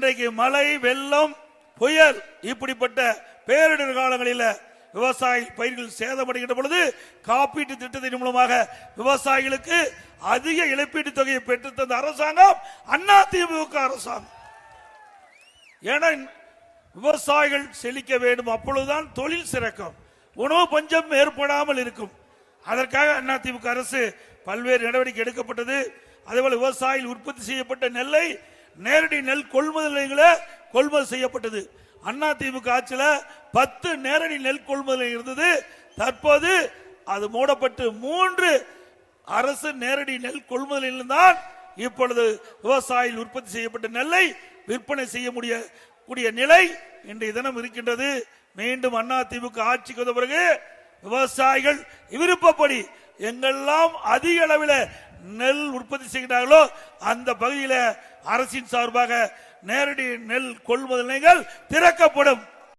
இன்றைக்கு மழை, வெள்ளம், புயல் இப்படிப்பட்ட பேரிடர் காலங்களில் விவசாய பயிர்கள் சேதமடைகின்ற பொழுது காப்பீட்டு திட்டத்தின் மூலமாக விவசாயிகளுக்கு அதிக இழப்பீட்டு தொகையை பெற்று தந்த அரசாங்கம் அதிமுக அரசாங்கம். என விவசாயிகள் செழிக்க வேண்டும், அப்பொழுதுதான் தொழில் சிறக்கும், உணவு பஞ்சம் ஏற்படாமல் இருக்கும். அதற்காக அதிமுக அரசு பல்வேறு நடவடிக்கை எடுக்கப்பட்டது. அதேபோல விவசாயிகள் உற்பத்தி செய்யப்பட்ட நெல்லை நேரடி நெல் கொள்முதல் நிலையங்களில் கொள்முதல் செய்யப்பட்டது. அதிமுக ஆட்சியில் 10 நேரடி நெல் கொள்முதல் இருந்தது. தற்போது அது மூடப்பட்டு 3 அரசு நேரடி நெல் கொள்முதலில் தான் இப்பொழுது விவசாயிகள் உற்பத்தி செய்யப்பட்ட நெல்லை விற்பனை செய்ய கூடிய நிலை இன்றைய தினம் இருக்கின்றது. மீண்டும் அதிமுக ஆட்சிக்கு வந்த பிறகு விவசாயிகள் விருப்பப்படி எங்கெல்லாம் அதிக அளவில் நெல் உற்பத்தி செய்கிறார்களோ அந்த பகுதியில் அரசின் சார்பாக நேரடி நெல் கொள்முதல் நிலையங்கள் திறக்கப்படும்.